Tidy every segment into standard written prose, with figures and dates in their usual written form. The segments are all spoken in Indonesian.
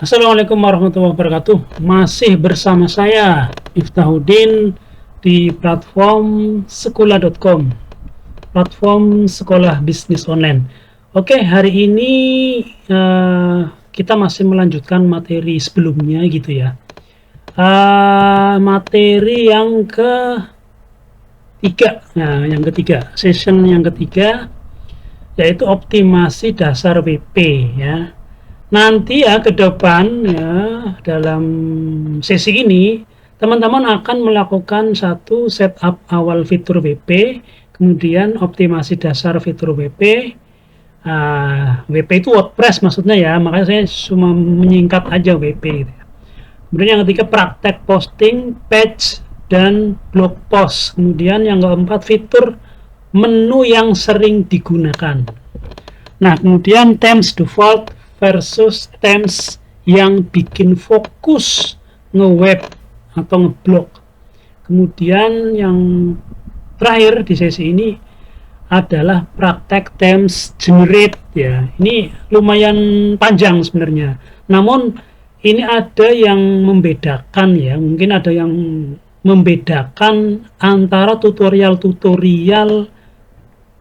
Assalamualaikum warahmatullahi wabarakatuh. Masih bersama saya Miftahuddin di platform sekolah.com, platform sekolah bisnis online. Oke, hari ini kita masih melanjutkan materi sebelumnya gitu ya. Materi yang ketiga, yang ketiga, session yang ketiga, yaitu optimasi dasar WP ya. Nanti ya ke depan ya, dalam sesi ini teman-teman akan melakukan satu setup awal fitur WP, kemudian optimasi dasar fitur WP. WP itu WordPress maksudnya ya, makanya saya cuma menyingkat aja WP gitu ya. Kemudian yang ketiga praktek posting, page, dan blog post. Kemudian yang keempat fitur menu yang sering digunakan. Nah, kemudian themes default versus themes yang bikin fokus nge-web atau nge-blog. Kemudian yang terakhir di sesi ini adalah praktek themes generate ya. Ini lumayan panjang sebenarnya. Namun ini ada yang membedakan ya. Mungkin ada yang membedakan antara tutorial-tutorial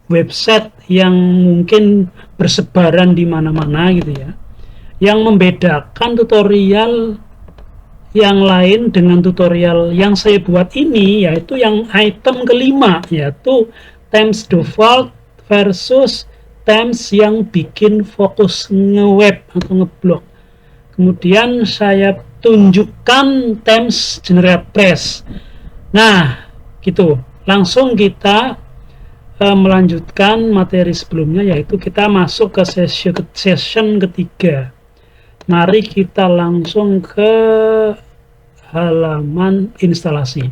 website yang mungkin bersebaran di mana-mana gitu ya. Yang membedakan tutorial yang lain dengan tutorial yang saya buat ini, yaitu yang item kelima, yaitu themes default versus themes yang bikin fokus nge-web atau nge-blog. Kemudian saya tunjukkan themes generate press. Nah, gitu. Langsung kita melanjutkan materi sebelumnya, yaitu kita masuk ke session ketiga. Mari kita langsung ke halaman instalasi.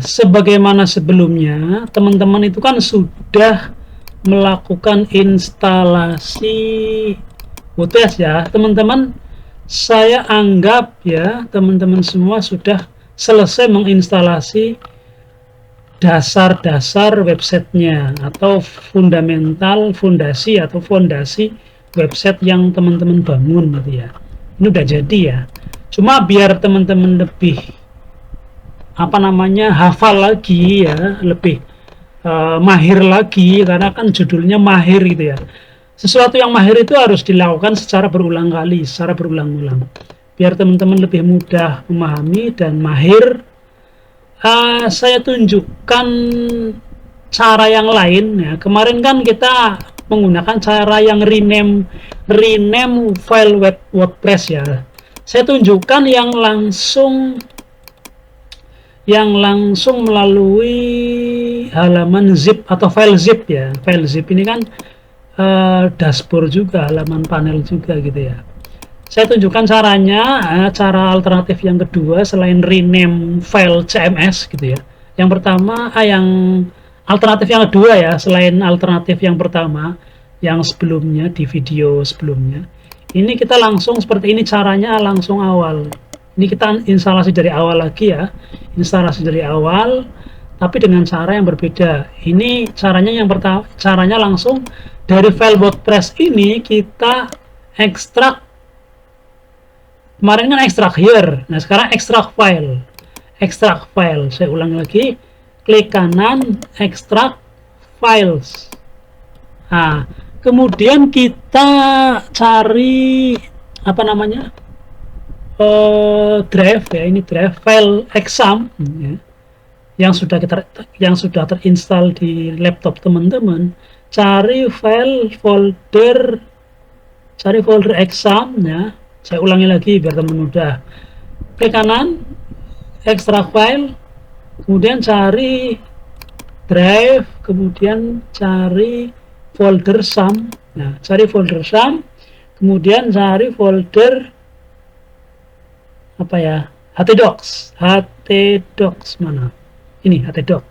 Sebagaimana sebelumnya, teman-teman itu kan sudah melakukan instalasi WordPress ya, teman-teman. Saya anggap ya, teman-teman semua sudah selesai menginstalasi dasar-dasar websitenya atau fondasi website yang teman-teman bangun gitu ya. Ini udah jadi ya. Cuma biar teman-teman lebih hafal lagi ya, lebih mahir lagi, karena kan judulnya mahir gitu ya. Sesuatu yang mahir itu harus dilakukan secara berulang-ulang. Biar teman-teman lebih mudah memahami dan mahir. Saya tunjukkan cara yang lain ya. Kemarin kan kita menggunakan cara yang rename file WordPress ya. Saya tunjukkan yang langsung melalui halaman zip atau file zip ya. File zip ini kan dashboard juga, halaman panel juga gitu ya. Saya tunjukkan caranya, cara alternatif yang kedua selain rename file CMS gitu ya. Yang pertama, yang alternatif yang kedua ya, selain alternatif yang pertama, yang sebelumnya di video sebelumnya. Ini kita langsung seperti ini caranya, langsung awal. Ini kita instalasi dari awal lagi ya, instalasi dari awal, tapi dengan cara yang berbeda. Ini caranya yang pertama, caranya langsung dari file WordPress ini kita ekstrak. Kemarin kan extract here, nah sekarang extract file. Saya ulang lagi, klik kanan, extract files. Nah, kemudian kita cari drive ya, ini drive file exam ya, yang sudah terinstall di laptop teman-teman. Cari folder exam ya. Saya ulangi lagi biar teman mudah. Klik kanan, extract file, kemudian cari drive, kemudian cari folder sum. Nah, cari folder sum, kemudian cari folder htdocs mana? Ini htdoc.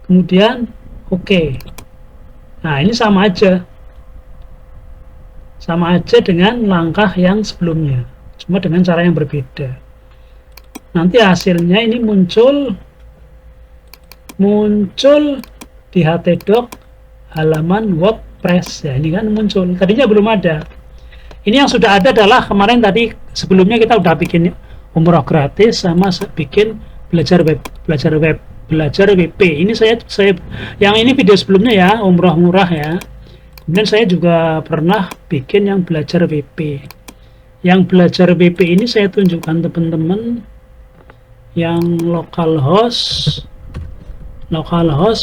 Kemudian oke. Nah, ini sama aja dengan langkah yang sebelumnya, cuma dengan cara yang berbeda. Nanti hasilnya ini muncul di htdoc halaman WordPress ya. Ini kan muncul, tadinya belum ada. Ini yang sudah ada adalah kemarin tadi sebelumnya kita udah bikin umroh gratis sama bikin belajar WP. Ini saya yang ini video sebelumnya ya, umroh murah ya. Kemudian saya juga pernah bikin yang belajar WP. Yang belajar WP ini saya tunjukkan teman-teman yang localhost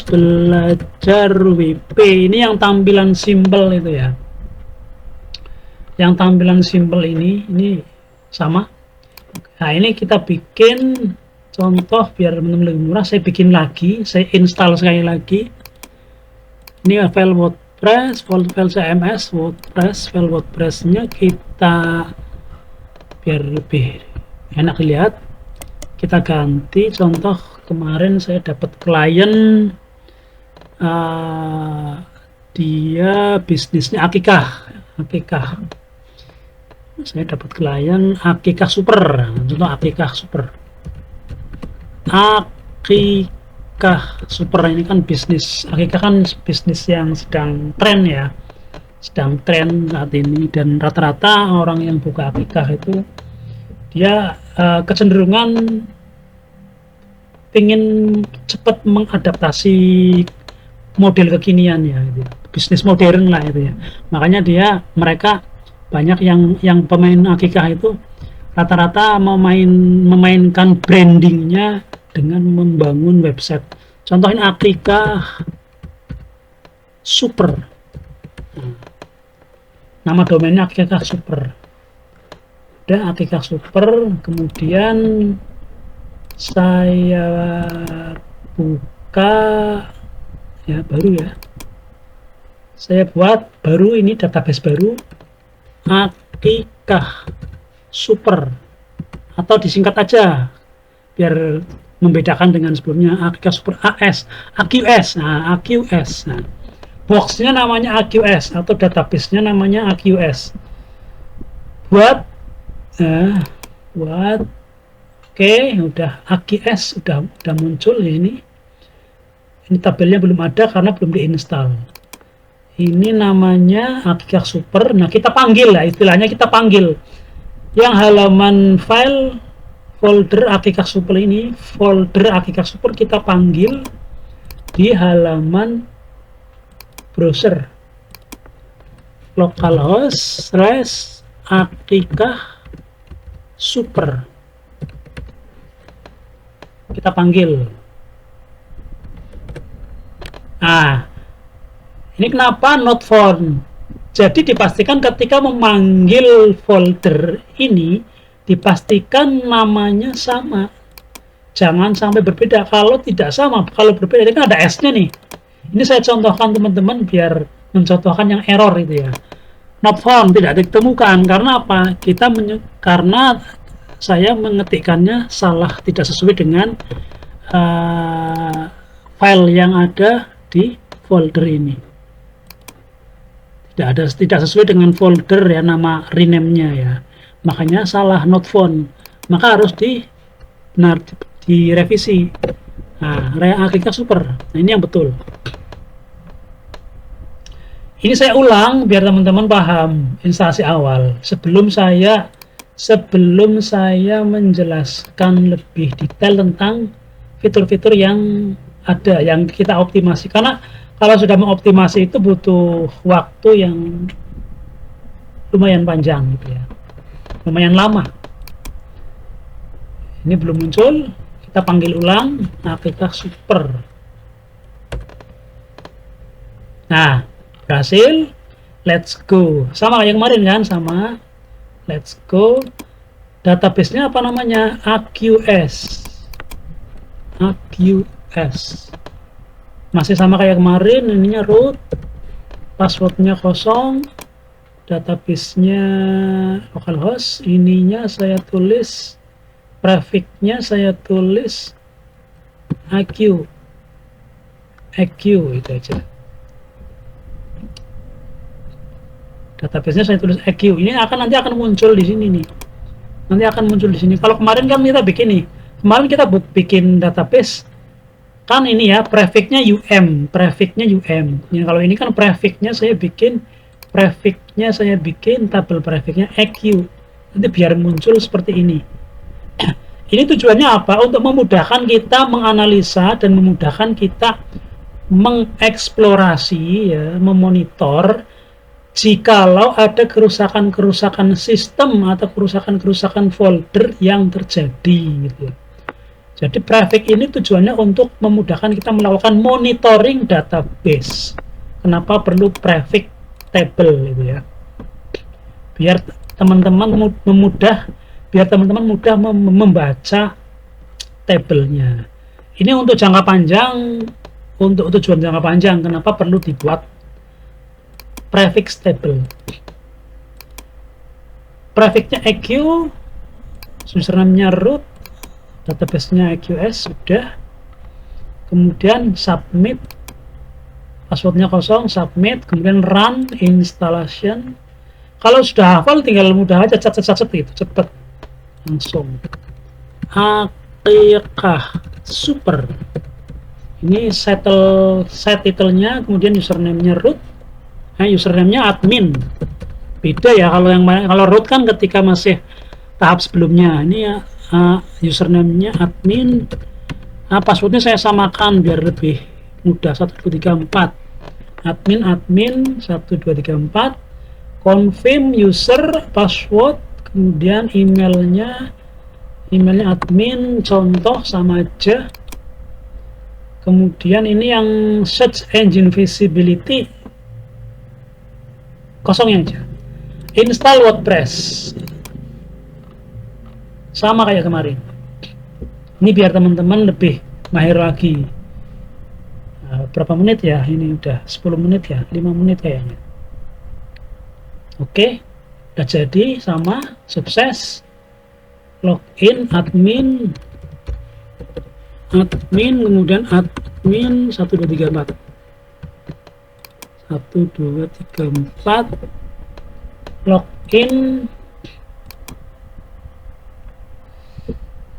belajar WP. Ini yang tampilan simbol itu ya. Yang tampilan simbol ini sama. Nah, ini kita bikin contoh biar teman-teman lebih murah. Saya bikin lagi, saya install sekali lagi. Ini file WordPress, file CMS, file WordPress-nya kita biar lebih enak dilihat. Kita ganti contoh kemarin saya dapat klien dia bisnisnya akikah. Saya dapat klien akikah super, contoh akikah super ini kan bisnis akikah kan bisnis yang sedang tren ya, sedang tren saat ini, dan rata-rata orang yang buka akikah itu dia kecenderungan ingin cepat mengadaptasi model kekinian ya, gitu. Bisnis modern lah itu ya, makanya mereka banyak yang pemain akikah itu rata-rata memainkan brandingnya dengan membangun website. Contohnya akikah super, nama domainnya akikah super. Udah akikah super, kemudian saya buka ya, baru ya, saya buat baru, ini database baru akikah super, atau disingkat aja biar membedakan dengan sebelumnya, akikah super AQS. Nah, AQS, nah, boxnya namanya AQS atau database-nya namanya AQS. Buat oke, udah AQS udah muncul di sini. Ini tabelnya belum ada karena belum diinstal. Ini namanya akikah super. Nah, kita panggil lah, istilahnya kita panggil yang halaman file folder akikah super ini, folder akikah super kita panggil di halaman browser localhost / akikah super, kita panggil. Nah, ini kenapa not found? Jadi dipastikan ketika memanggil folder ini, dipastikan namanya sama. Jangan sampai berbeda. Kalau tidak sama, kalau berbeda, ini kan ada S-nya nih. Ini saya contohkan teman-teman biar mencontohkan yang error itu ya. Not found, tidak ditemukan. Karena apa? Karena saya mengetikkannya salah, tidak sesuai dengan file yang ada di folder ini. Tidak sesuai dengan folder ya, nama rename-nya ya, makanya salah, not found, maka harus direvisi. Nah, akikah super, nah ini yang betul. Ini saya ulang biar teman-teman paham instalasi awal sebelum saya menjelaskan lebih detail tentang fitur-fitur yang ada yang kita optimasi, karena kalau sudah mengoptimasi itu butuh waktu yang lumayan panjang gitu ya, lumayan lama. Ini belum muncul, kita panggil ulang akikah super. Nah, berhasil. Let's go. Sama kayak kemarin kan, sama. Let's go. Database-nya apa namanya? AQS. Masih sama kayak kemarin, ininya root, passwordnya kosong, database-nya localhost, ininya saya tulis, prefix-nya saya tulis AQ itu aja. Database-nya saya tulis AQ. Ini nanti akan muncul di sini nih. Nanti akan muncul di sini. Kalau kemarin kan kita bikin nih, kemarin kita bikin database kan ini ya, prefix-nya UM. Ya, kalau ini kan prefix-nya saya bikin prefixnya saya bikin tabel prefixnya EQ, nanti biar muncul seperti ini. Ini tujuannya apa? Untuk memudahkan kita menganalisa dan memudahkan kita mengeksplorasi, ya, memonitor jikalau ada kerusakan-kerusakan sistem atau kerusakan-kerusakan folder yang terjadi, gitu ya. Jadi prefix ini tujuannya untuk memudahkan kita melakukan monitoring database. Kenapa perlu prefix table, gitu ya? Biar teman-teman mudah membaca tabelnya. Ini untuk jangka panjang, untuk tujuan jangka panjang. Kenapa perlu dibuat prefix table? Prefixnya EQ, username-nya root, database-nya EQS sudah, kemudian submit, passwordnya kosong, submit, kemudian run installation. Kalau sudah hafal tinggal mudah aja cet gitu, cepet langsung. Akikah super. Ini set title-nya, kemudian username-nya root, username-nya admin. Beda ya kalau root kan ketika masih tahap sebelumnya. Ini ya username-nya admin. Passwordnya saya samakan biar lebih mudah, 1234. Admin 1234. Confirm user password, kemudian emailnya admin, contoh sama aja. Kemudian ini yang search engine visibility kosongnya aja. Install WordPress sama kayak kemarin. Ini biar teman-teman lebih mahir lagi. Berapa menit ya? Ini udah 10 menit ya, 5 menit kayaknya. Oke, udah jadi, sama, sukses. Login admin, kemudian admin 1234. 1234.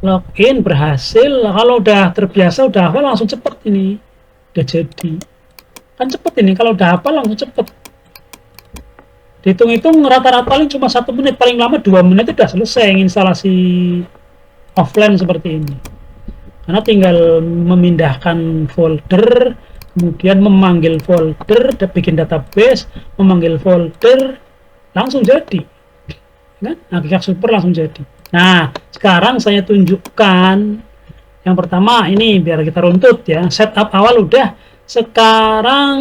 Login berhasil. Kalau udah terbiasa, udah hafal, langsung cepet ini. Udah jadi. Kan cepet ini, kalau udah hafal langsung cepet. Dihitung-hitung rata-rata paling cuma 1 menit, paling lama 2 menit udah selesai instalasi offline seperti ini. Karena tinggal memindahkan folder, kemudian memanggil folder, bikin database, memanggil folder, langsung jadi. Kan? Akikah super langsung jadi. Nah, sekarang saya tunjukkan yang pertama ini biar kita runtut ya. Setup awal udah, sekarang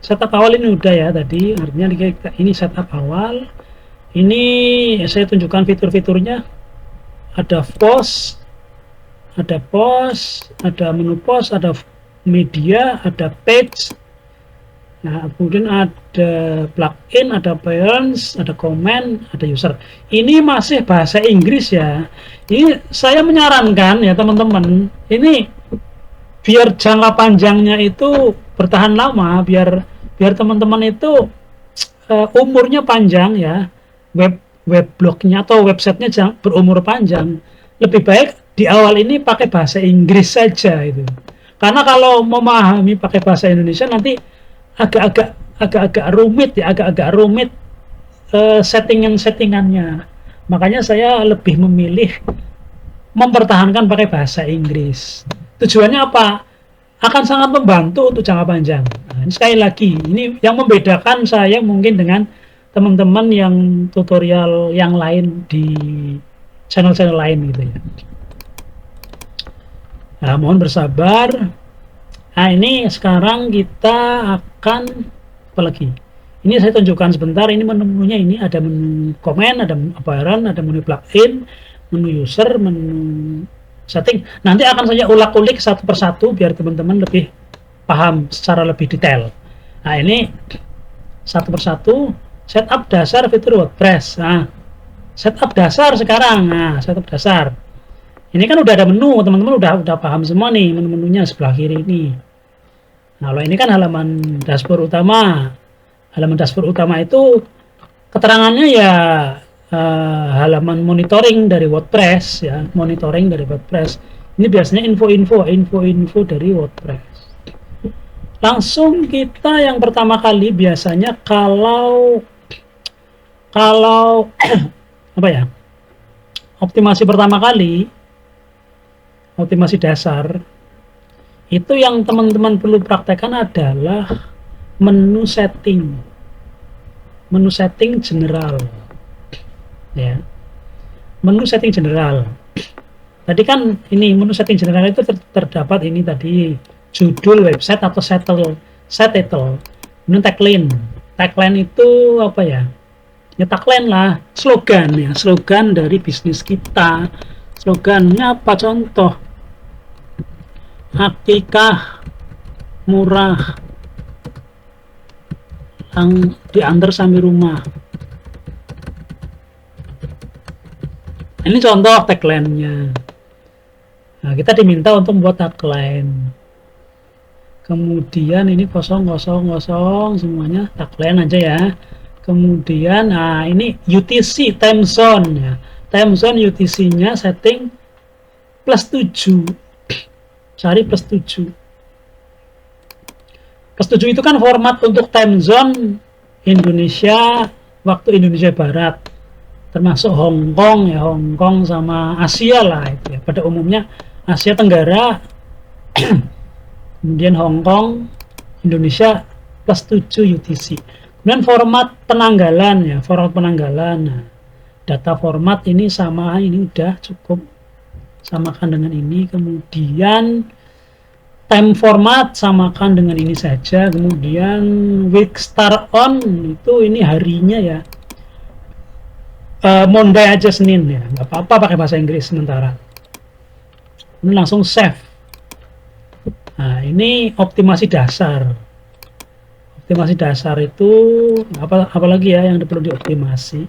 setup awal ini udah ya tadi, artinya ini setup awal. Ini saya tunjukkan fitur-fiturnya. Ada post, ada menu post, ada media, ada page. Nah, kemudian ada plugin, ada parents, ada comment, ada user. Ini masih bahasa Inggris ya. Ini saya menyarankan ya teman-teman, ini biar jangka panjangnya itu bertahan lama, biar teman-teman itu umurnya panjang ya, web blognya atau websitenya berumur panjang. Lebih baik di awal ini pakai bahasa Inggris saja itu. Karena kalau memahami pakai bahasa Indonesia nanti agak rumit ya, agak rumit settingannya. Makanya saya lebih memilih mempertahankan pakai bahasa Inggris. Tujuannya apa? Akan sangat membantu untuk jangka panjang. Nah, ini sekali lagi, ini yang membedakan saya mungkin dengan teman-teman yang tutorial yang lain di channel-channel lain gitu ya. Nah, mohon bersabar. Nah, ini sekarang kita akan apa lagi? Ini saya tunjukkan sebentar. Ini menunya, ini ada menu komen, ada appearance, ada menu plugin, menu user, menu setting. Nanti akan saya ulik satu persatu biar teman-teman lebih paham secara lebih detail. Nah, ini satu persatu. Setup dasar fitur WordPress. Nah, setup dasar sekarang. Nah, setup dasar. Ini kan udah ada menu, teman-teman udah paham semua nih menu-menunya sebelah kiri ini. Nah, kalau ini kan halaman dashboard utama. Halaman dashboard utama itu keterangannya ya halaman monitoring dari WordPress ya, monitoring dari WordPress. Ini biasanya info-info dari WordPress. Langsung kita yang pertama kali biasanya kalau apa ya, optimasi pertama kali, optimasi dasar itu yang teman-teman perlu praktekkan adalah menu setting general ya. Menu setting general tadi kan ini menu setting general itu terdapat ini tadi judul website atau set title, kemudian tagline itu apa ya, ya tagline lah, slogan ya, slogan dari bisnis kita. Slogannya apa, contoh akikah murah yang diantar sampai rumah. Ini contoh tagline-nya. Nah, kita diminta untuk membuat tagline. Kemudian ini 000 semuanya tagline aja ya. Kemudian nah ini UTC time zone ya. Time zone UTC-nya setting +7. Cari +7. +7 itu kan format untuk time zone Indonesia, waktu Indonesia Barat. Termasuk Hong Kong ya, Hong Kong sama Asia lah itu ya. Pada umumnya Asia Tenggara kemudian Hong Kong, Indonesia +7 UTC. Kemudian format penanggalan ya, format penanggalan. Nah, data format ini sama, ini udah cukup, samakan dengan ini. Kemudian time format samakan dengan ini saja. Kemudian week start on itu ini harinya ya, Monday aja, Senin ya, nggak apa-apa pakai bahasa Inggris sementara. Ini langsung save. Nah, ini optimasi dasar. Optimasi dasar itu apalagi ya yang perlu dioptimasi.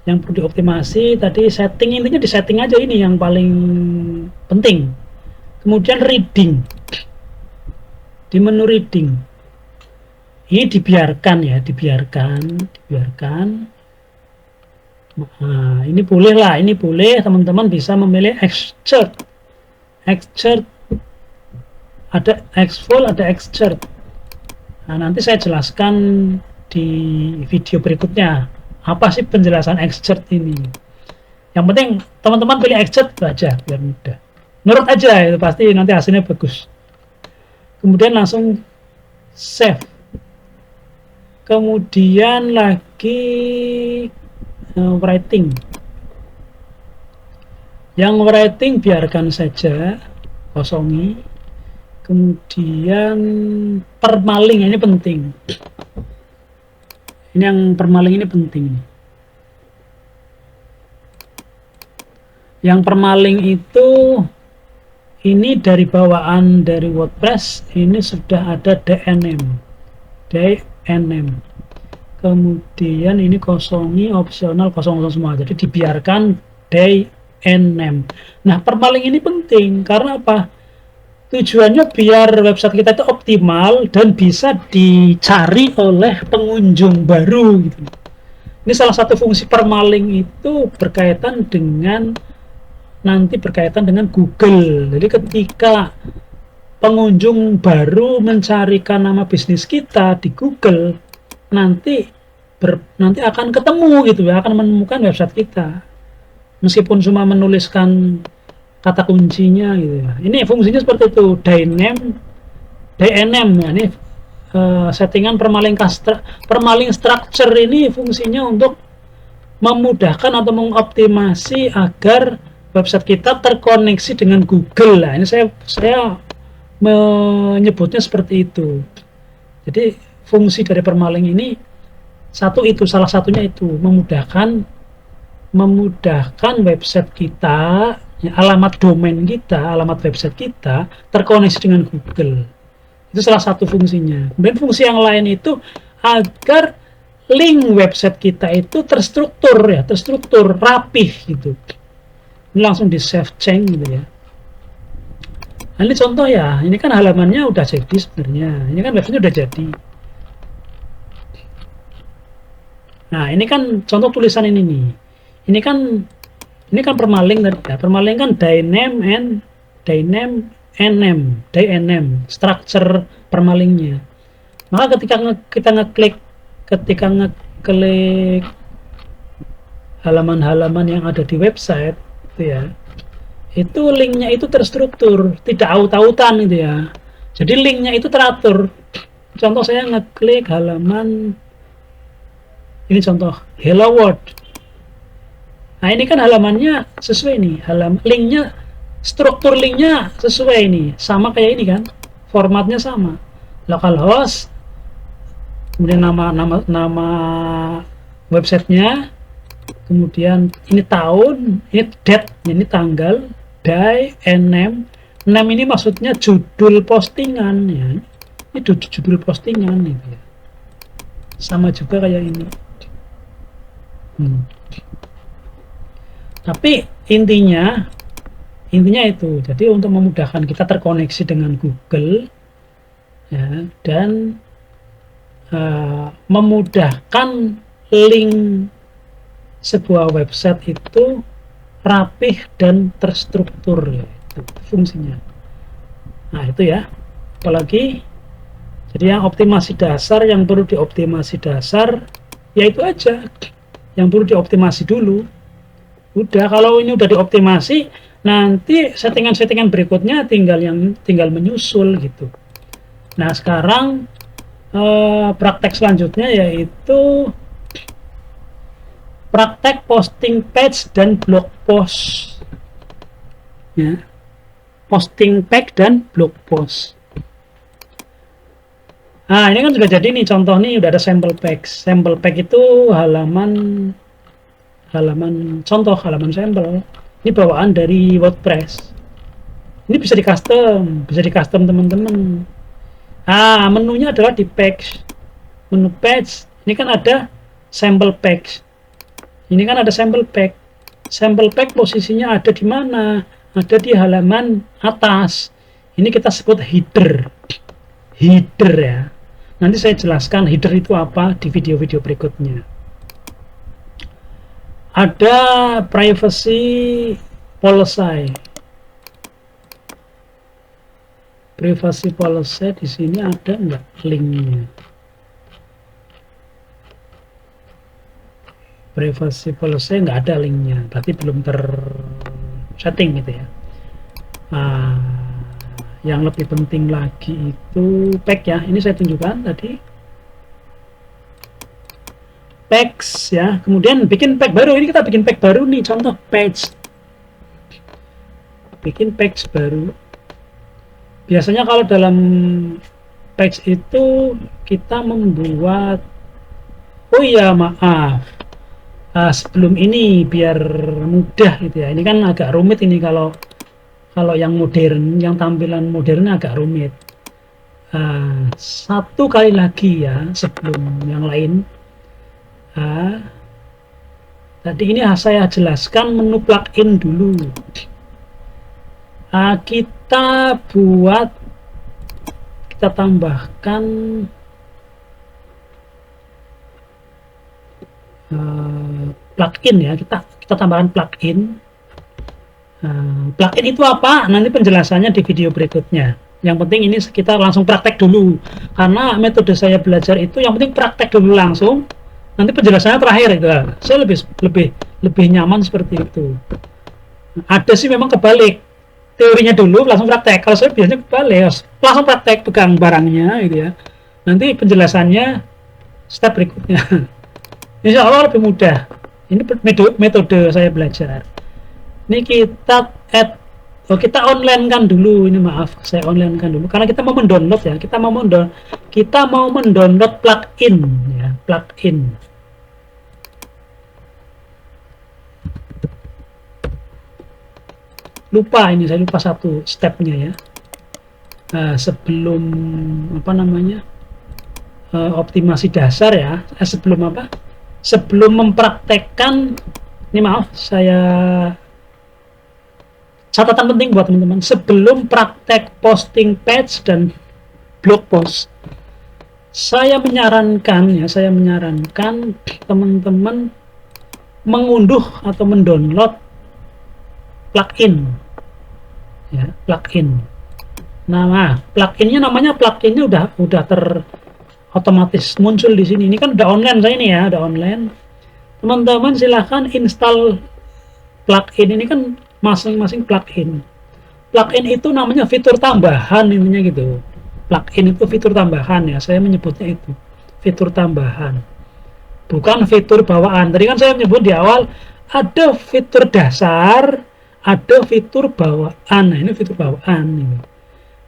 Yang perlu dioptimasi tadi setting, intinya di setting aja, ini yang paling penting. Kemudian reading. Di menu reading. Ini dibiarkan ya, dibiarkan. Nah, ini boleh lah, ini boleh teman-teman bisa memilih excerpt, ada exfol, ada excerpt. Nah, nanti saya jelaskan di video berikutnya apa sih penjelasan excerpt ini. Yang penting teman-teman pilih excerpt aja biar mudah, nurut aja, itu pasti nanti hasilnya bagus. Kemudian langsung save. Kemudian lagi writing. Yang writing biarkan saja, kosongi. Kemudian permaling, ini penting. Ini yang permaling ini penting. Yang permaling itu ini dari bawaan dari WordPress, ini sudah ada DNM. Kemudian ini kosongi, opsional kosong semua, jadi dibiarkan DNM. Nah, permaling ini penting karena apa? Tujuannya biar website kita itu optimal dan bisa dicari oleh pengunjung baru gitu. Ini salah satu fungsi permaling itu berkaitan dengan Google. Jadi ketika pengunjung baru mencarikan nama bisnis kita di Google, nanti akan ketemu gitu ya, akan menemukan website kita. Meskipun cuma menuliskan kata kuncinya gitu ya. Ini fungsinya seperti itu, DNM ya, ini settingan permaling structure. Ini fungsinya untuk memudahkan atau mengoptimasi agar website kita terkoneksi dengan Google. Nah, ini saya menyebutnya seperti itu. Jadi fungsi dari permaling ini salah satunya itu memudahkan website kita, ya, alamat domain kita, alamat website kita terkoneksi dengan Google. Itu salah satu fungsinya. Kemudian fungsi yang lain itu agar link website kita itu terstruktur, rapih gitu. Ini langsung di save change gitu ya. Nah, ini contoh ya, ini kan halamannya udah jadi sebenarnya. Ini kan website udah jadi. Nah, ini kan contoh tulisan ini nih. Ini kan permaling tadi ya. Permaling kan DNM, structure permalingnya. Maka ketika ngeklik halaman-halaman yang ada di website itu ya, itu linknya itu terstruktur, tidak aut-autan gitu ya. Jadi linknya itu teratur. Contoh saya ngeklik halaman ini, contoh Hello World. Nah ini kan halamannya sesuai nih, linknya, struktur linknya sesuai nih, sama kayak ini kan, formatnya sama, localhost, kemudian nama websitenya, kemudian ini tahun, ini date, ini tanggal, day, and name. Name ini maksudnya judul postingan ya, ini judul postingan nih ya. Sama juga kayak ini. Tapi intinya itu, jadi untuk memudahkan kita terkoneksi dengan Google ya, dan memudahkan link sebuah website itu rapih dan terstruktur ya, itu fungsinya. Nah itu ya, apalagi jadi yang optimasi dasar, yang perlu dioptimasi dasar ya itu aja yang perlu dioptimasi dulu. Udah, kalau ini udah dioptimasi, nanti settingan-settingan berikutnya tinggal menyusul gitu. Nah sekarang praktek selanjutnya yaitu praktek posting page dan blog post ya, posting page dan blog post. Nah ini kan sudah jadi nih, contoh nih udah ada sampel pack itu halaman contoh, halaman sampel. Ini bawaan dari WordPress. Ini bisa di custom teman-teman. Ah menunya adalah di page, menu page. Ini kan ada sampel page. Ini kan ada sampel pack. Sampel pack posisinya ada di mana? Ada di halaman atas. Ini kita sebut header ya. Nanti saya jelaskan header itu apa di video-video berikutnya. Ada privacy policy. Privacy policy di sini ada nggak linknya? Privacy policy nggak ada linknya, berarti belum setting gitu ya. Yang lebih penting lagi itu pack ya. Ini saya tunjukkan tadi packs ya, kemudian bikin pack baru. Ini kita bikin pack baru nih, contoh page, bikin page baru. Biasanya kalau dalam page itu kita membuat, oh iya maaf, sebelum ini biar mudah gitu ya. Ini kan agak rumit ini, kalau yang modern, yang tampilan modern agak rumit. Satu kali lagi ya sebelum yang lain. Tadi ini saya jelaskan menu plugin dulu. Kita tambahkan plugin ya, kita tambahkan plugin. Plugin itu apa? Nanti penjelasannya di video berikutnya. Yang penting ini kita langsung praktek dulu, karena metode saya belajar itu yang penting praktek dulu langsung. Nanti penjelasannya terakhir itu. Saya lebih nyaman seperti itu. Ada sih memang kebalik, teorinya dulu langsung praktek. Kalau saya biasanya kebalik, langsung praktek, pegang barangnya gitu ya. Nanti penjelasannya step berikutnya. Insya Allah lebih mudah. Ini metode saya belajar. Ini kita kita online kan dulu. Ini maaf, saya online kan dulu karena kita mau mendownload ya. Kita mau mendownload plugin ya, plugin. Saya lupa satu stepnya ya. Sebelum optimasi dasar ya. Sebelum mempraktekkan, ini maaf, catatan penting buat teman-teman, sebelum praktek posting page dan blog post, saya menyarankan teman-teman mengunduh atau mendownload plugin ya, plugin. Nah, pluginnya namanya pluginnya udah otomatis muncul di sini. Ini kan udah online saya ini ya, udah online. Teman-teman silahkan install plugin ini kan masing-masing plugin. Plugin itu namanya fitur tambahan intinya gitu. Plugin itu fitur tambahan ya, saya menyebutnya itu fitur tambahan. Bukan fitur bawaan. Tadi kan saya menyebut di awal ada fitur dasar, ada fitur bawaan. Nah, ini fitur bawaan ini.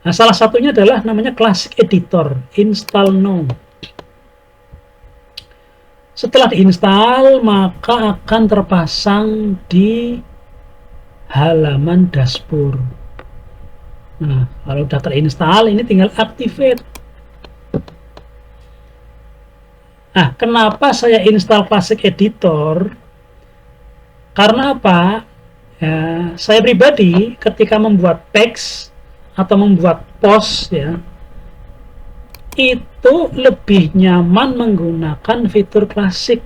Nah, salah satunya adalah namanya Classic Editor, install now. Setelah diinstal, maka akan terpasang di halaman dashboard. Nah, kalau sudah terinstall, ini tinggal activate. Nah, kenapa saya install Classic Editor? Karena apa? Ya, saya pribadi ketika membuat teks atau membuat post ya, itu lebih nyaman menggunakan fitur klasik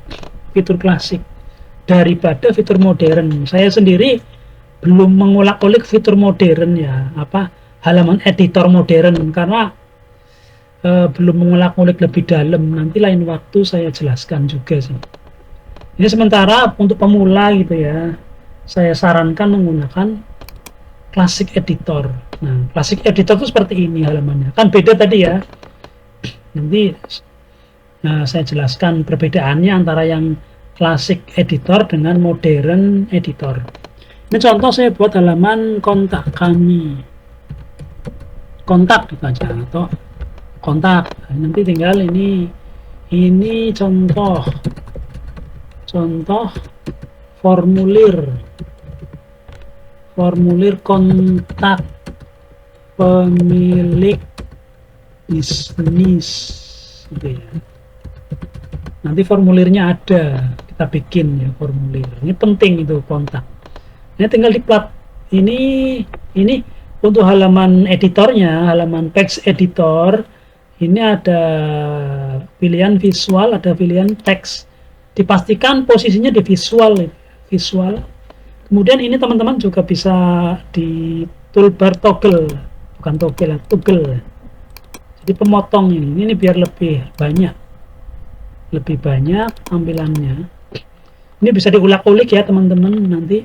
daripada fitur modern. Saya sendiri belum mengulak-ulik fitur modern ya, halaman editor modern, karena belum mengulak-ulik lebih dalam. Nanti lain waktu saya jelaskan juga sih. Ini sementara untuk pemula gitu ya, saya sarankan menggunakan Classic Editor. Nah, Classic Editor itu seperti ini halamannya. Kan beda tadi ya. Nanti saya jelaskan perbedaannya antara yang Classic Editor dengan Modern Editor. Ini contoh saya buat halaman kontak kami. Kontak gitu aja atau kontak. Nanti tinggal ini contoh formulir kontak pemilik bisnis gitu ya. Nanti formulirnya ada, kita bikin ya formulir. Ini penting itu kontak. Ini tinggal di plat. Ini untuk halaman editornya, halaman text editor. Ini ada pilihan visual, ada pilihan teks. Dipastikan posisinya di visual. Kemudian ini teman-teman juga bisa di toolbar toggle, bukan toggle. Jadi pemotong ini biar lebih banyak tampilannya. Ini bisa diulak-ulik ya teman-teman. Nanti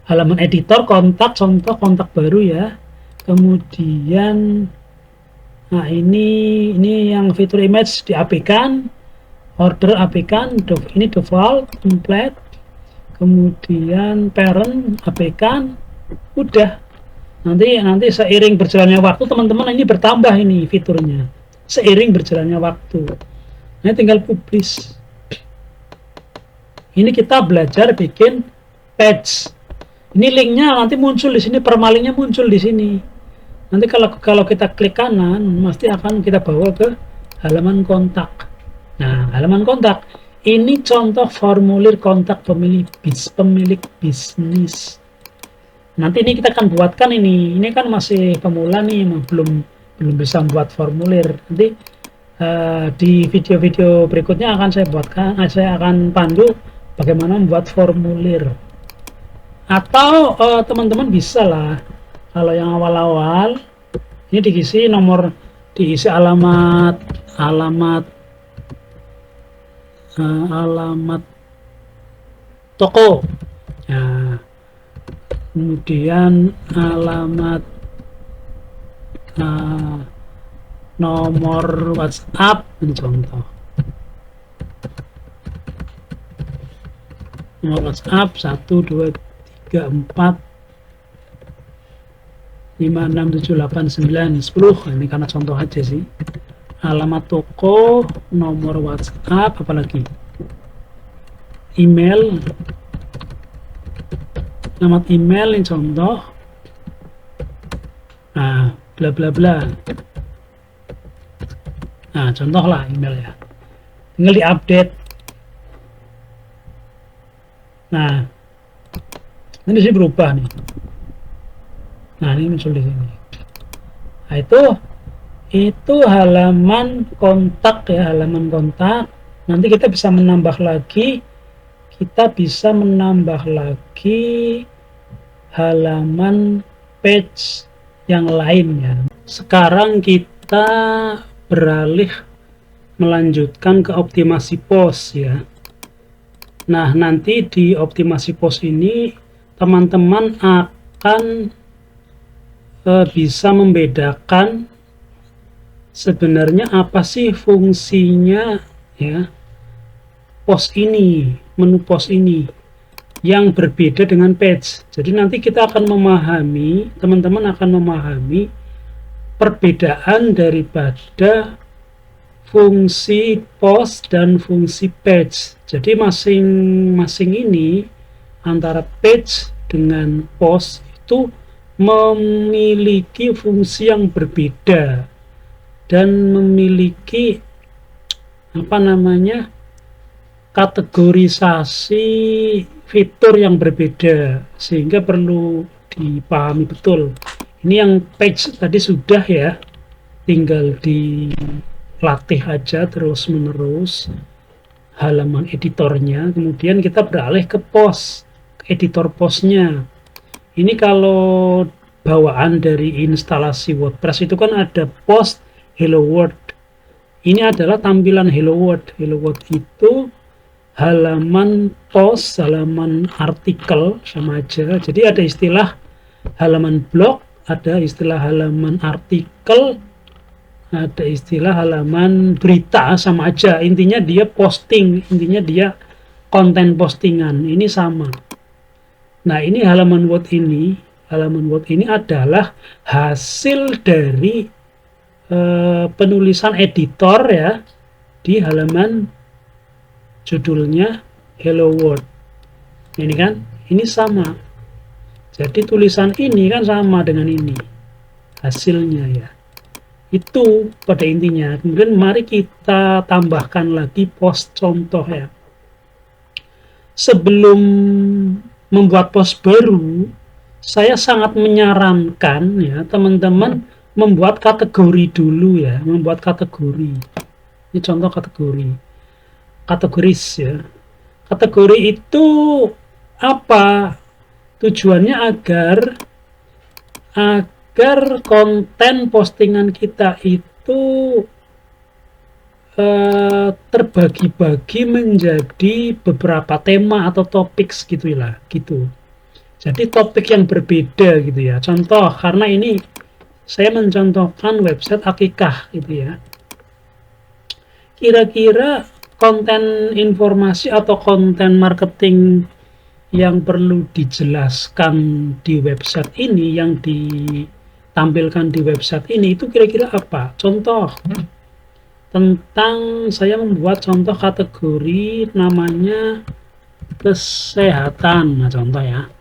halaman editor kontak, contoh kontak baru ya. Kemudian nah ini yang fitur image diabaikan, order abaikan, ini default template, kemudian parent abaikan, udah. Nanti seiring berjalannya waktu teman-teman ini bertambah ini fiturnya seiring berjalannya waktu. Ini tinggal publish. Ini kita belajar bikin page. Ini linknya nanti muncul di sini, permalingnya muncul di sini. Nanti kalau kita klik kanan, pasti akan kita bawa ke halaman kontak. Nah, halaman kontak ini contoh formulir kontak pemilik bisnis. Nanti ini kita akan buatkan ini kan masih pemula nih, belum bisa buat formulir. Nanti di video-video berikutnya akan saya akan pandu bagaimana membuat formulir. Atau teman-teman bisa lah, kalau yang awal-awal ini diisi alamat toko. Nah, kemudian alamat nomor WhatsApp, ini contoh nomor WhatsApp 12345678910. Ini karena contoh aja sih. Alamat toko, nomor WhatsApp, apalagi email, alamat email, ini contoh. Nah, bla bla bla. Nah, contoh lah email ya. Tinggal diupdate. Nah, ini sih berubah nih. Nah, ini muncul di sini. Nah, itu halaman kontak ya, halaman kontak. Nanti kita bisa menambah lagi. Halaman page yang lainnya. Sekarang kita beralih melanjutkan ke optimasi post ya. Nah, nanti di optimasi post ini teman-teman akan bisa membedakan sebenarnya apa sih fungsinya ya post ini, menu post ini yang berbeda dengan page. Jadi nanti kita akan memahami, teman-teman akan memahami perbedaan daripada fungsi post dan fungsi page. Jadi masing-masing ini antara page dengan post itu memiliki fungsi yang berbeda dan memiliki kategorisasi fitur yang berbeda, sehingga perlu dipahami betul. Ini yang page tadi sudah ya, tinggal dilatih aja terus menerus halaman editornya. Kemudian kita beralih ke post, editor postnya. Ini kalau bawaan dari instalasi WordPress itu kan ada post Hello World. Ini adalah tampilan Hello World. Hello World itu halaman post, halaman artikel sama aja. Jadi ada istilah halaman blog, ada istilah halaman artikel, ada istilah halaman berita, sama aja. Intinya dia posting, intinya dia konten postingan. Ini sama. Nah, ini halaman Word ini. Halaman Word ini adalah hasil dari penulisan editor ya di halaman judulnya Hello World. Ini kan, ini sama. Jadi tulisan ini kan sama dengan ini hasilnya ya. Itu pada intinya. Kemudian mari kita tambahkan lagi post contoh ya. Sebelum membuat post baru, saya sangat menyarankan ya teman-teman membuat kategori dulu ya, membuat kategori. Ini contoh kategori. Kategoris ya. Kategori itu apa? Tujuannya agar konten postingan kita itu terbagi-bagi menjadi beberapa tema atau topik gitu lah, gitu. Jadi topik yang berbeda gitu ya. Contoh, karena ini saya mencontohkan website Akikah gitu ya. Kira-kira konten informasi atau konten marketing yang perlu dijelaskan di website ini, yang ditampilkan di website ini, itu kira-kira apa? Contoh, tentang saya membuat contoh kategori namanya kesehatan. Nah, contoh ya.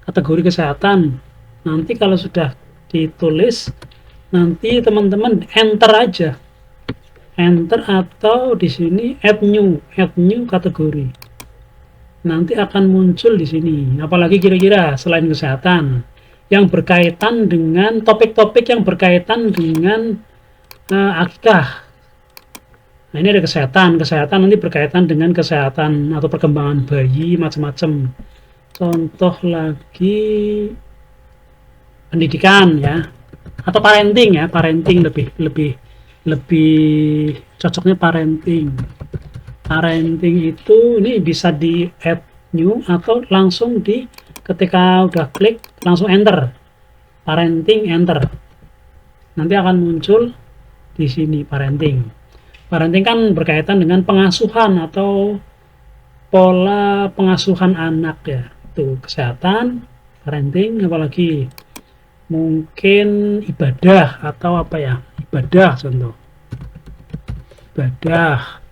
Kategori kesehatan. Nanti kalau sudah ditulis, nanti teman-teman enter aja. Enter atau di sini add new kategori. Nanti akan muncul di sini. Apalagi kira-kira selain kesehatan yang berkaitan dengan topik-topik yang berkaitan dengan akikah. Nah, ini ada kesehatan nanti berkaitan dengan kesehatan atau perkembangan bayi, macam-macam. Contoh lagi pendidikan ya, atau parenting ya, parenting lebih cocoknya parenting. Parenting itu ini bisa di add new atau langsung ketika udah klik langsung enter. Parenting enter. Nanti akan muncul di sini parenting. Parenting kan berkaitan dengan pengasuhan atau pola pengasuhan anak ya. Itu kesehatan, parenting, apalagi mungkin ibadah atau apa ya? Ibadah contoh. Ibadah.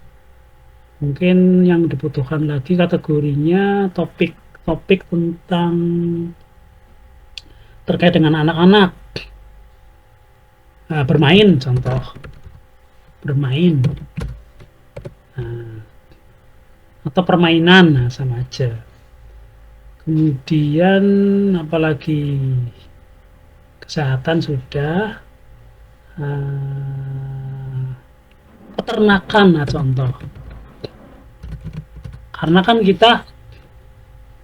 Mungkin yang dibutuhkan lagi kategorinya topik-topik tentang terkait dengan anak-anak. Nah, bermain contoh. Bermain. Nah, atau permainan, nah, sama aja. Kemudian apalagi kesehatan sudah. Peternakan, nah, contoh. Karena kan kita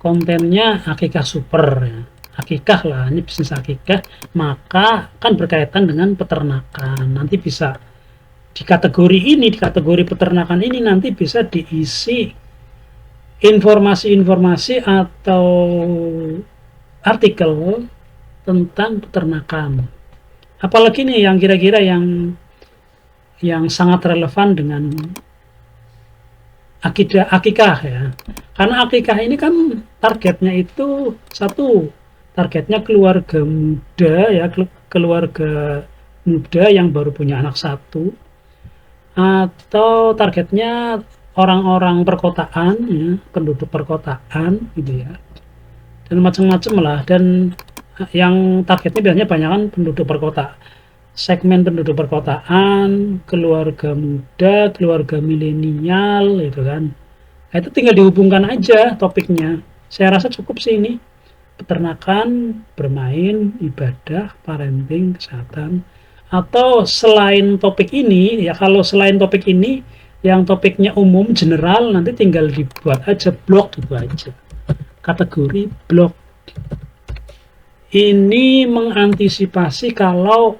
kontennya akikah super ya. akikah lah, ini bisnis akikah, maka kan berkaitan dengan peternakan. Nanti bisa di kategori ini, di kategori peternakan ini nanti bisa diisi informasi-informasi atau artikel tentang peternakan. Apalagi nih yang kira-kira yang sangat relevan dengan akikah ya. Karena akikah ini kan targetnya itu satu, targetnya keluarga muda ya, keluarga muda yang baru punya anak satu, atau targetnya orang-orang perkotaan ya, penduduk perkotaan gitu ya, dan macam-macam lah. Dan yang targetnya biasanya banyak kan penduduk perkotaan, segmen penduduk perkotaan, keluarga muda, keluarga milenial gitu kan. Nah, itu tinggal dihubungkan aja topiknya. Saya rasa cukup sih ini, peternakan, bermain, ibadah, parenting, kesehatan. Atau selain topik ini ya, kalau selain topik ini yang topiknya umum general, nanti tinggal dibuat aja blog gitu aja, kategori blog. Ini mengantisipasi kalau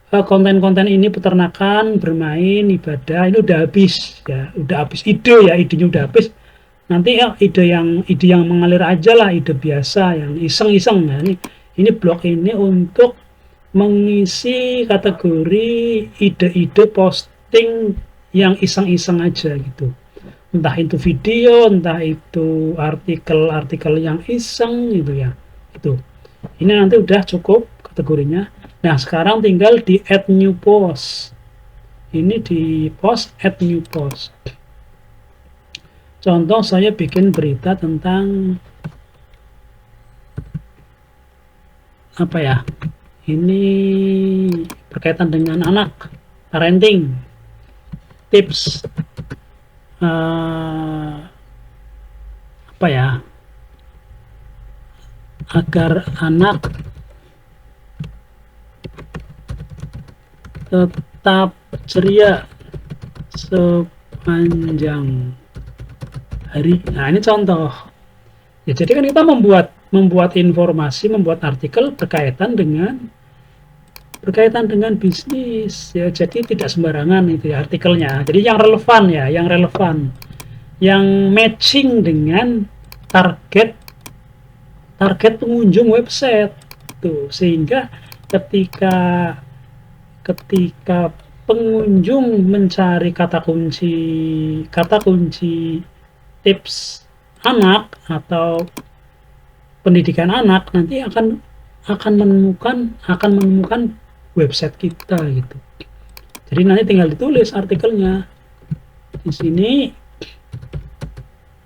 konten-konten ini peternakan, bermain, ibadah ini udah habis ya, udah habis ide ya, idenya udah habis. Nanti ya ide yang mengalir aja lah, ide biasa yang iseng-iseng ya. Ini blog ini untuk mengisi kategori ide-ide posting yang iseng-iseng aja gitu, entah itu video, entah itu artikel-artikel yang iseng gitu ya. Itu ini nanti udah cukup kategorinya. Nah sekarang tinggal di add new post, ini di post add new post. Contoh saya bikin berita tentang apa ya, ini berkaitan dengan anak, parenting, tips apa ya, agar anak tetap ceria sepanjang hari. Nah ini contoh ya, jadi kan kita membuat informasi, membuat artikel berkaitan dengan bisnis ya, jadi tidak sembarangan itu ya artikelnya. Jadi yang relevan ya, yang matching dengan target pengunjung website tuh, sehingga ketika pengunjung mencari kata kunci tips anak atau pendidikan anak, nanti akan menemukan website kita gitu. Jadi nanti tinggal ditulis artikelnya di sini,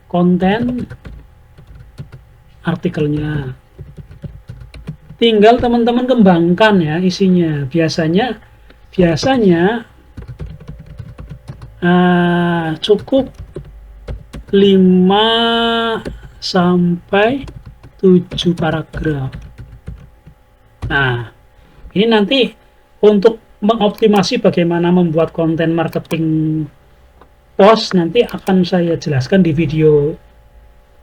konten artikelnya, tinggal teman-teman kembangkan ya isinya. Biasanya cukup 5 sampai 7 paragraf. Nah ini nanti untuk mengoptimasi bagaimana membuat konten marketing post, nanti akan saya jelaskan di video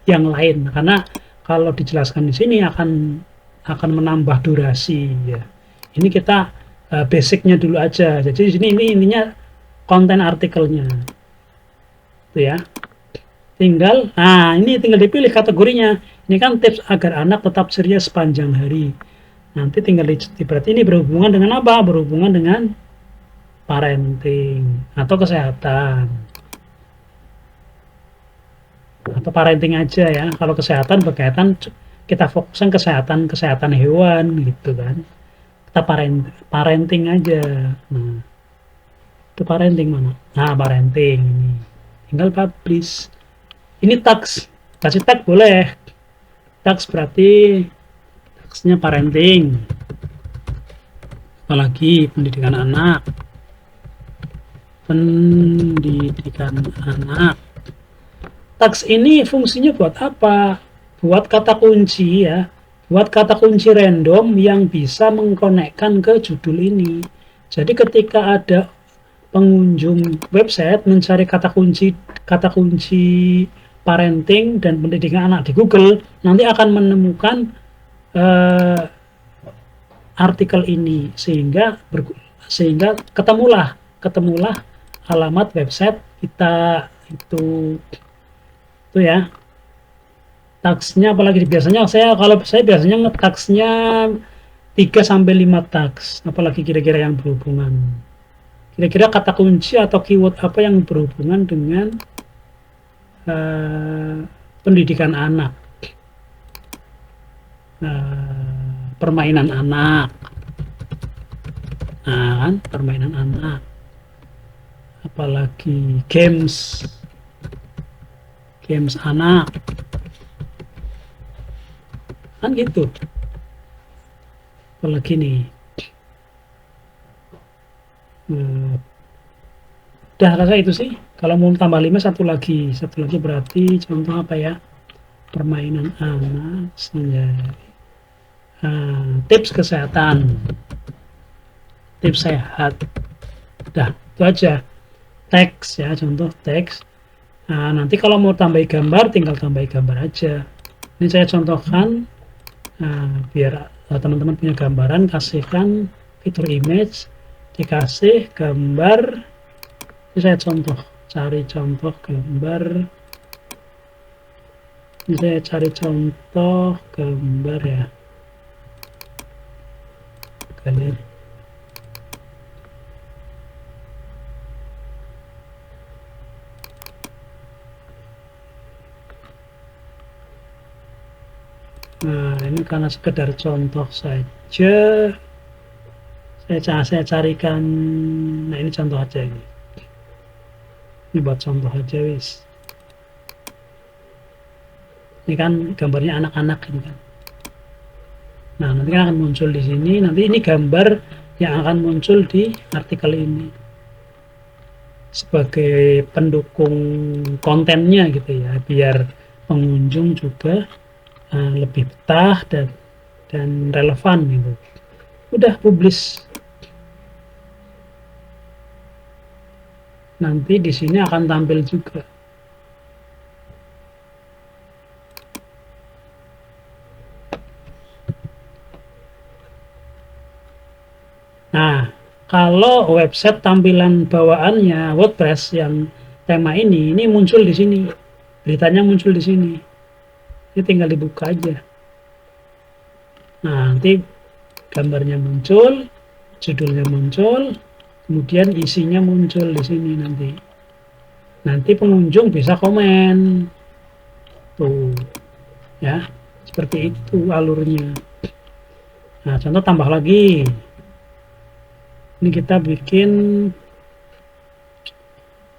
yang lain, karena kalau dijelaskan di sini akan menambah durasi ya. Ini kita basicnya dulu aja. Jadi di sini ini intinya konten artikelnya tuh ya. Ini tinggal dipilih kategorinya. Ini kan tips agar anak tetap ceria sepanjang hari. Nanti tinggal berarti ini berhubungan dengan apa? Berhubungan dengan parenting atau kesehatan. Atau parenting aja ya. Kalau kesehatan berkaitan, kita fokuskan kesehatan hewan gitu kan. Kita parenting aja. Nah, itu parenting mana? Nah, parenting ini. Tinggal publish. Ini tags, kasih tag boleh. Tags berarti tagsnya parenting. Apalagi pendidikan anak. Tags ini fungsinya buat apa? Buat kata kunci ya. Buat kata kunci random yang bisa mengkonekkan ke judul ini. Jadi ketika ada pengunjung website mencari kata kunci parenting dan pendidikan anak di Google, nanti akan menemukan eh, artikel ini, sehingga ketemulah alamat website kita itu ya. Tagsnya apalagi biasanya kalau saya biasanya nge-tagsnya 3-5 tags, apalagi kira-kira yang berhubungan, kira-kira kata kunci atau keyword apa yang berhubungan dengan pendidikan anak, permainan anak, nah kan, permainan anak, apalagi games anak kan gitu. Apalagi nih, udah rasa itu sih. Kalau mau tambah 5, satu lagi berarti contoh apa ya, permainan anak sendiri, tips kesehatan, tips sehat, udah itu aja. Teks ya, contoh teks. Nah, nanti kalau mau tambahin gambar, tinggal tambahin gambar aja. Ini saya contohkan biar teman-teman punya gambaran. Kasihkan fitur image, dikasih gambar. Ini saya cari contoh gambar. Ini saya cari contoh gambar ya, galeri. Nah, ini karena sekedar contoh saja, saya carikan. Nah, ini contoh aja ini. Ini buat contoh aja wis. Ini kan gambarnya anak-anak ini kan. Nah, nanti kan akan muncul di sini. Nanti ini gambar yang akan muncul di artikel ini sebagai pendukung kontennya gitu ya, biar pengunjung juga lebih betah dan relevan gitu. Udah publish. Nanti di sini akan tampil juga. Nah, kalau website tampilan bawaannya WordPress yang tema ini muncul di sini. Beritanya muncul di sini. Ini tinggal dibuka aja. Nah, nanti gambarnya muncul, judulnya muncul, kemudian isinya muncul di sini nanti. Nanti pengunjung bisa komen. Tuh. Ya, seperti itu alurnya. Nah, contoh tambah lagi. Ini kita bikin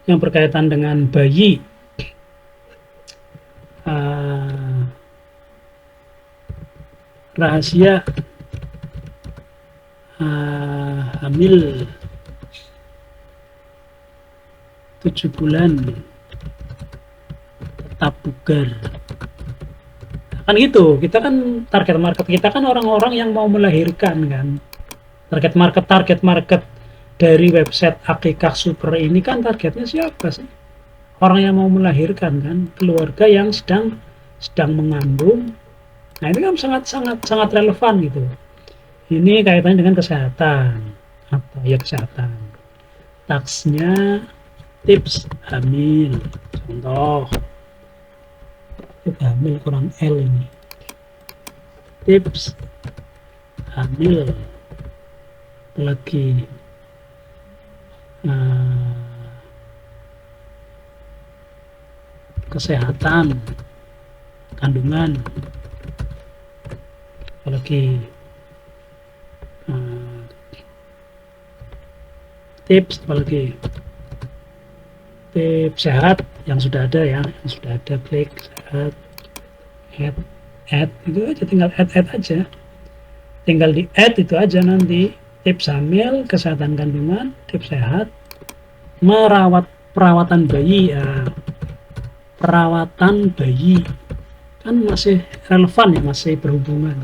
yang berkaitan dengan bayi. Rahasia hamil 7 bulan tetap bugar. Kan gitu, kita kan target market kita kan orang-orang yang mau melahirkan kan. Target market dari website Akikah Super ini kan targetnya siapa sih? Orang yang mau melahirkan kan, keluarga yang sedang mengandung. Nah, ini kan sangat relevan gitu. Ini kaitannya dengan kesehatan. Apa ya kesehatan? Tagsnya tips hamil. Contoh. Tips hamil kurang L ini. Tips hamil. Lagi kesehatan kandungan, apalagi tips, apalagi tips sehat yang sudah ada ya, klik sehat, add itu aja, tinggal add aja, tinggal di add itu aja. Nanti tips hamil, kesehatan kandungan, tips sehat, perawatan bayi ya, perawatan bayi kan masih relevan ya, masih berhubungan.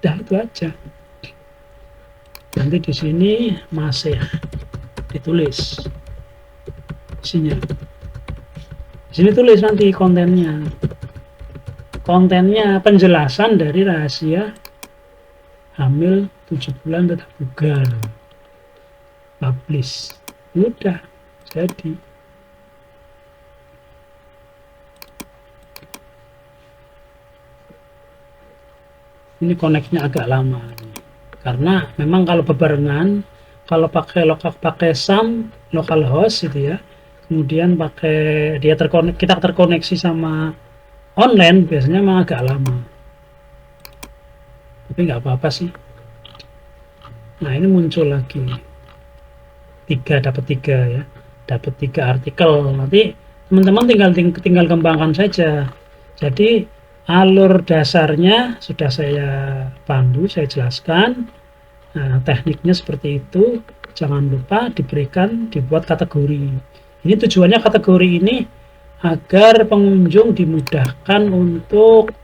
Udah itu aja. Nanti di sini masih ditulis isinya. Di sini tulis nanti kontennya. kontennya penjelasan dari rahasia hamil 7 bulan tetap bugar, publish, udah jadi. Ini connect-nya agak lama nih. Karena memang kalau bebarengan, kalau pakai SAM localhost itu ya, kemudian pakai dia kita terkoneksi sama online, biasanya memang agak lama, tapi nggak apa-apa sih. Nah, ini muncul lagi dapat tiga ya, dapat 3 artikel. Nanti teman-teman tinggal kembangkan saja. Jadi alur dasarnya sudah saya pandu, saya jelaskan. Nah, tekniknya seperti itu. Jangan lupa dibuat kategori. Ini tujuannya kategori ini agar pengunjung dimudahkan untuk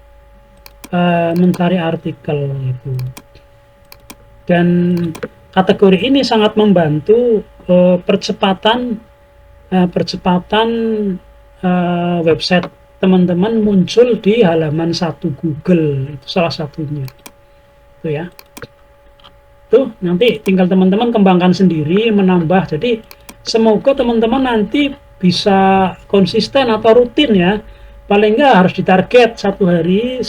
mencari artikel itu. Dan kategori ini sangat membantu percepatan website teman-teman muncul di halaman 1 Google, itu salah satunya. Itu ya. Tuh, nanti tinggal teman-teman kembangkan sendiri, menambah. Jadi semoga teman-teman nanti bisa konsisten atau rutin ya. Paling nggak harus ditarget satu hari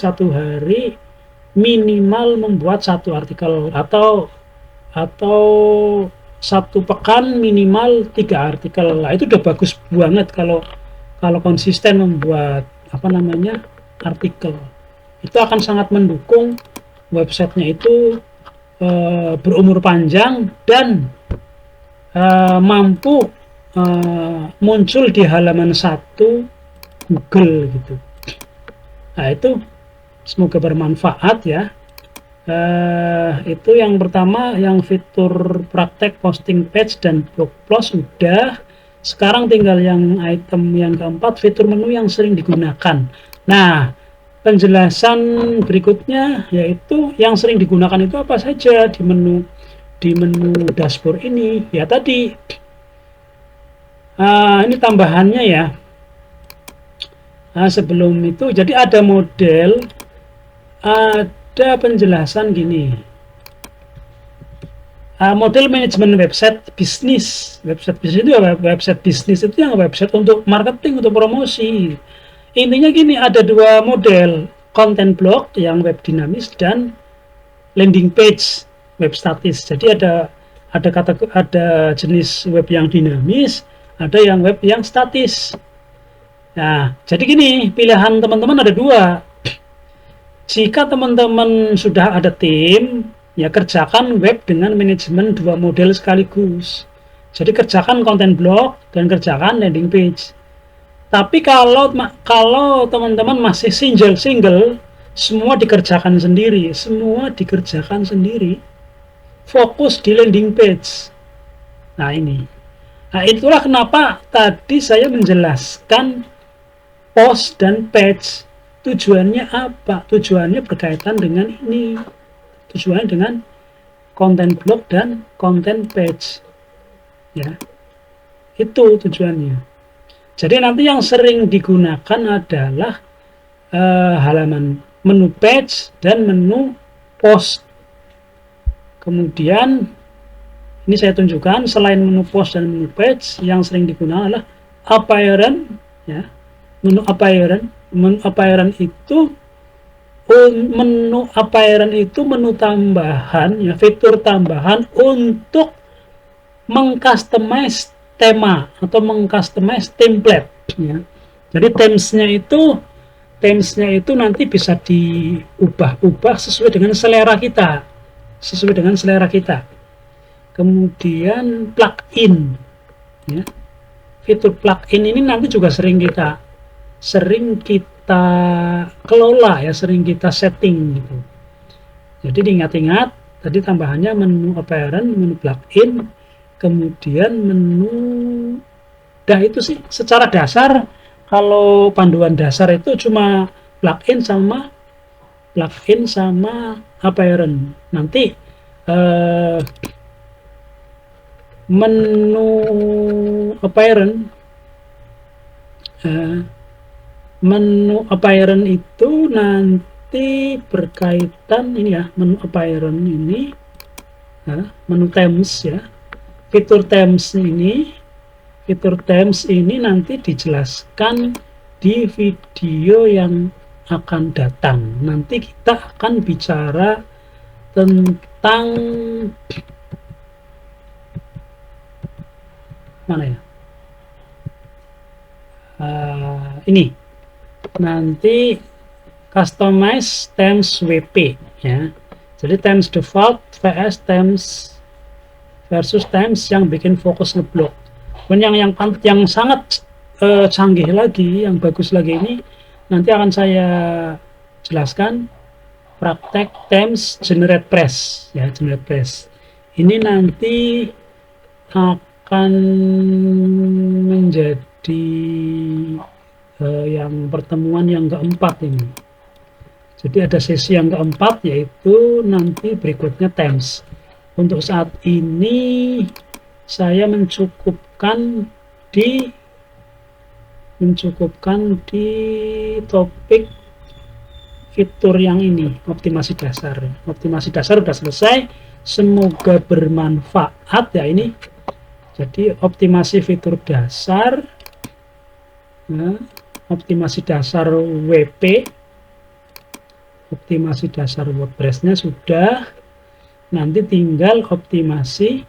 minimal membuat 1 artikel, atau 1 pekan minimal 3 artikel. Nah, itu udah bagus banget kalau konsisten membuat artikel. Itu akan sangat mendukung websitenya itu berumur panjang dan mampu muncul di halaman 1 Google gitu. Nah, itu semoga bermanfaat ya. Itu yang pertama, yang fitur praktek posting page dan blog post udah. Sekarang tinggal yang item yang keempat, fitur menu yang sering digunakan. Nah, penjelasan berikutnya yaitu yang sering digunakan itu apa saja di menu dashboard ini. Ya tadi ini tambahannya ya. Sebelum itu jadi ada penjelasan gini. Model manajemen website bisnis. Website bisnis itu website bisnis itu yang website untuk marketing, untuk promosi. Intinya gini, ada 2 model, content blog yang web dinamis dan landing page web statis. Jadi ada jenis web yang dinamis, ada yang web yang statis. Nah, jadi gini, pilihan teman-teman ada 2. Jika teman-teman sudah ada tim, ya kerjakan web dengan manajemen 2 model sekaligus. Jadi kerjakan content blog dan kerjakan landing page. Tapi kalau teman-teman masih single, semua dikerjakan sendiri, fokus di landing page. Nah, itulah kenapa tadi saya menjelaskan post dan page. Tujuannya apa? Tujuannya berkaitan dengan ini. Tujuannya dengan content blog dan content page. Ya. Itu tujuannya. Jadi nanti yang sering digunakan adalah halaman menu page dan menu post. Kemudian ini saya tunjukkan, selain menu post dan menu page, yang sering digunakan adalah appearance ya. Menu appearance itu menu tambahan ya, fitur tambahan untuk mengcustomize tema atau mengcustomize template ya. Jadi themesnya itu nanti bisa diubah-ubah sesuai dengan selera kita. Kemudian plugin ya. Fitur plugin ini nanti juga sering kita kelola ya, sering kita setting gitu. Jadi diingat-ingat tadi tambahannya menu appearance, menu plugin, kemudian menu. Nah, itu sih secara dasar. Kalau panduan dasar itu cuma plugin sama appearance. Nanti menu appearance Menu apparent itu nanti berkaitan ini ya, menu apparent ini ya, menu themes ya, fitur themes ini nanti dijelaskan di video yang akan datang. Nanti kita akan bicara tentang mana ya, ini nanti customize themes WP ya. Jadi themes default vs themes versus themes yang bikin fokus ngeblok. Dan yang sangat canggih lagi, yang bagus lagi ini nanti akan saya jelaskan praktek themes generate press ya, generate press. Ini nanti akan menjadi yang pertemuan yang keempat ini. Jadi ada sesi yang keempat, yaitu nanti berikutnya themes. Untuk saat ini saya mencukupkan di topik fitur yang ini, optimasi dasar. Optimasi dasar sudah selesai, semoga bermanfaat ya ini. Jadi optimasi fitur dasar, nah, optimasi dasar WP, optimasi dasar WordPress-nya sudah. Nanti tinggal optimasi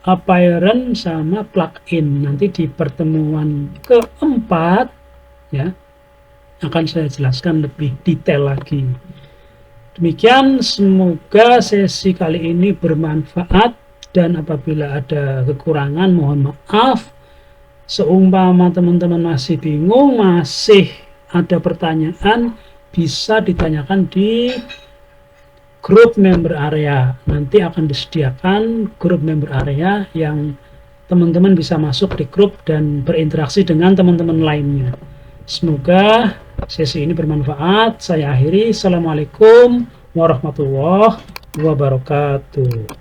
apparent sama plugin. Nanti di pertemuan keempat ya akan saya jelaskan lebih detail lagi. Demikian, semoga sesi kali ini bermanfaat, dan apabila ada kekurangan mohon maaf. Seumpama teman-teman masih bingung, masih ada pertanyaan, bisa ditanyakan di grup member area. Nanti akan disediakan grup member area yang teman-teman bisa masuk di grup dan berinteraksi dengan teman-teman lainnya. Semoga sesi ini bermanfaat. Saya akhiri. Assalamualaikum warahmatullahi wabarakatuh.